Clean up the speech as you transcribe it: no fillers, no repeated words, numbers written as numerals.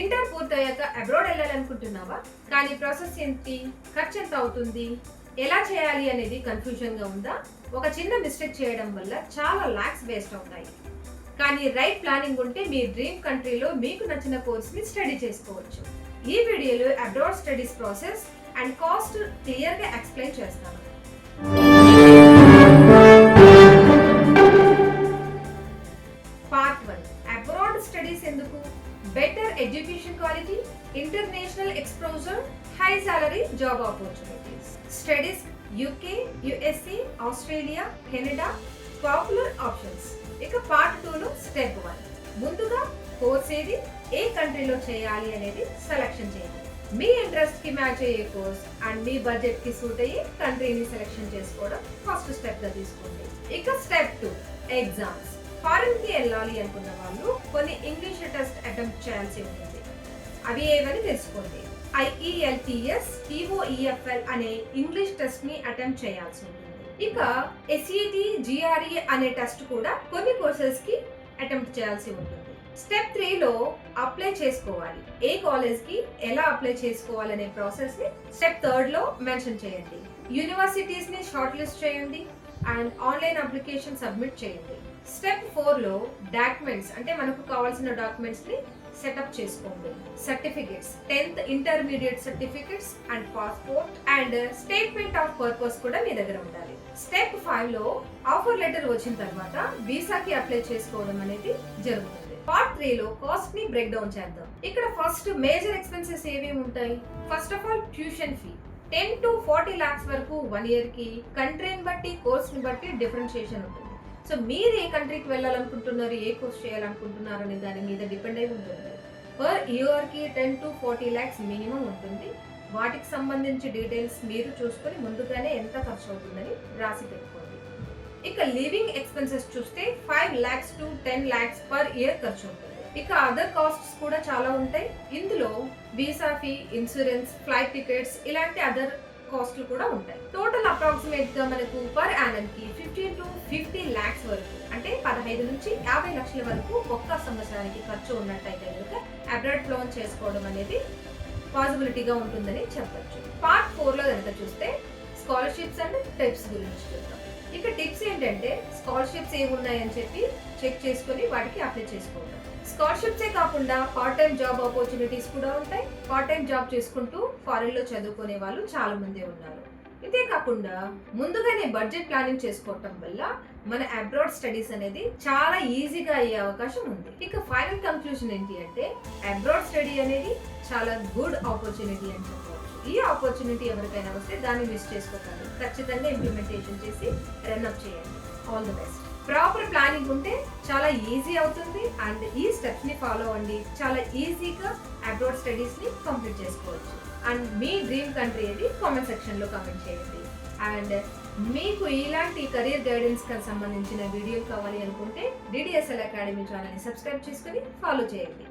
Inter పూర్తయ్యాక abroad వెళ్ళాలనుకుంటున్నావా? కానీ process ఏంటి, ఖర్చు ఎంత అవుతుంది, ఎలా చేయాలి అనేది కన్ఫ్యూజన్గా ఉందా? ఒక చిన్న మిస్టేక్ చేయడం వల్ల చాలా లాక్స్ వేస్ట్ అవుతాయి. కానీ రైట్ ప్లానింగ్ ఉంటే మీ డ్రీమ్ కంట్రీలో మీకు నచ్చిన కోర్స్ని స్టడీ చేసుకోవచ్చు. ఈ వీడియోలో abroad studies process and cost క్లియర్గా ఎక్స్ప్లెయిన్ చేస్తాను. పార్ట్ 1, అబ్రాడ్ స్టడీస్ ఎందుకు? Better education quality, international exposure, high salary job opportunities. Studies UK, USA, Australia, Canada popular options. ఇక పార్ట్ 2లో స్టెప్ 1, ముందుగా కోర్స్ ఏది, ఏ కంట్రీలో చేయాలి అనేది సెలెక్షన్ చేయండి. మీ ఇంట్రెస్ట్ కి మ్యాచ్ అయ్యే కోర్స్ అండ్ మీ బడ్జెట్ కి సూట్ అయ్యే కంట్రీని సెలెక్షన్ చేసుకోవడం ఫస్ట్ స్టెప్ గా తీసుకోండి. ఇక స్టెప్ 2, ఎగ్జామ్స్. ఫారెన్ కి వెళ్ళాలి అనుకున్న వాళ్ళు కొన్ని ఇంగ్లీష్ టెస్ట్ అటెంప్ట్ చేయాల్సి ఉంటుంది. అవి ఏవని తెలుసుకోండి. IELTS, TOEFL అనే ఇంగ్లీష్ టెస్ట్ ని అటెంప్ట్ చేయాల్సి ఉంటుంది. ఇక SAT, GRE అనే టెస్ట్ కూడా కొన్ని కోర్సెస్ కి అటెంప్ట్ చేయాల్సి ఉంటుంది. స్టెప్ 3లో అప్లై చేసుకోవాలి. ఏ కాలేజ్ కి ఎలా అప్లై చేసుకోవాలనే ప్రాసెస్ ని స్టెప్ 3లో మెన్షన్ చేయండి. యూనివర్సిటీస్ ని షార్ట్ లిస్ట్ చేయండి అండ్ ఆన్లైన్ అప్లికేషన్ సబ్మిట్ చేయండి. స్టెప్ 4లో డాక్యుమెంట్స్, అంటే మనకు కావాల్సిన డాక్యుమెంట్స్ ని సెటప్ చేసుకోండి. Certificates, 10th intermediate certificates and passport and statement of purpose కూడా మీ దగ్గర ఉండాలి. స్టెప్ 5లో ఆఫర్ లెటర్ వచ్చిన తర్వాత వీసాకి అప్లై చేసుకోవడం అనేది జరుగుతుంది. పార్ట్ 3లో కాస్ట్ ని బ్రేక్ డౌన్ చేద్దాం. ఇక్కడ ఫస్ట్ మేజర్ ఎక్స్పెన్సెస్ ఏమేమి ఉంటాయి? First of all tuition fee 10 to 40 lakhs వరకు 1 year కి. కంట్రీని బట్టి, కోర్స్ ని బట్టి డిఫరెన్షియేషన్ ఉంటుంది. సో మీరు ఏ కంట్రీకి వెళ్ళాలనుకుంటున్నారు, ఏ కోర్స్ చేయాలనుకుంటున్నారు అనే దాని మీద డిపెండ్ అయి ఉంటుంది. పర్ ఇయర్ కి 10 to 40 lakhs మినిమం ఉంటుంది. వాటికి సంబంధించి డీటెయిల్స్ మీరు చూసుకొని ముందుగానే ఎంత ఖర్చు అవుతుందని రాసి పెట్టుకోండి. ఇక లివింగ్ ఎక్స్పెన్సెస్ చూస్తే 5 lakhs to 10 lakhs per year ఖర్చు ఉంటుంది. ఇక అదర్ కాస్ట్స్ కూడా చాలా ఉంటాయి. ఇందులో visa fee, insurance, flight tickets ఇలాంటి అదర్ కాస్ట్లు కూడా ఉంటాయి. టోటల్ అప్రాక్సిమేట్ గా మనకు పర్ యానం కి 15 to 50 lakhs వరకు, అంటే 15 నుంచి 50 లక్షల వరకు ఒక్క సంవత్సరానికి ఖర్చు ఉన్నట్టయితే కనుక అబ్రాడ్ ప్లాన్ చేసుకోవడం అనేది పాసిబిలిటీగా ఉంటుందని చెప్పొచ్చు. పార్ట్ 4లో కనుక చూస్తే స్కాలర్షిప్స్ అండ్ టిప్స్ గురించి చూద్దాం. ఇక టిప్స్ ఏంటంటే స్కాలర్షిప్స్ ఏమున్నాయని చెప్పి చెక్ చేసుకుని వాటికి అప్లై చేసుకోవడం. స్కాలర్షిప్సే కాకుండా పార్ట్ టైం జాబ్ ఆపర్చునిటీస్ కూడా ఉంటాయి. పార్ట్ టైం జాబ్ చేసుకుంటూ ఫారెన్ లో చదువుకునే వాళ్ళు చాలా మంది ఉన్నారు. ఇదే కాకుండా ముందుగానే బడ్జెట్ ప్లానింగ్ చేసుకోవటం వల్ల మన అబ్రాడ్ స్టడీస్ అనేది చాలా ఈజీగా అయ్యే అవకాశం ఉంది. ఇక ఫైనల్ కన్క్లూజన్ ఏంటి అంటే అబ్రాడ్ స్టడీ అనేది చాలా గుడ్ ఆపర్చునిటీ అని చెప్పవచ్చు. ఈ ఆపర్చునిటీ ఎవరికైనా వస్తే దాన్ని మిస్ చేసుకోకండి. ఖచ్చితంగా ఇంప్లిమెంటేషన్ చేసి రన్ అప్ చేయండి. All the best. Proper planning ఉంటే చాలా ఈజీ అవుతుంది అండ్ ఈ స్టెప్స్ ని ఫాలో అవ్వండి. చాలా ఈజీగా అబ్రాడ్ స్టడీస్ ని కంప్లీట్ చేసుకోవచ్చు. అండ్ మీ డ్రీమ్ కంట్రీ ఏది కామెంట్ సెక్షన్ లో కామెంట్ చేయండి. అండ్ మీకు ఇలాంటి కెరీర్ గైడెన్స్ కి సంబంధించిన వీడియోలు కావాలి అనుకుంటే DDSL అకాడమీ ఛానల్ ని సబ్స్క్రైబ్ చేసుకుని ఫాలో చేయండి.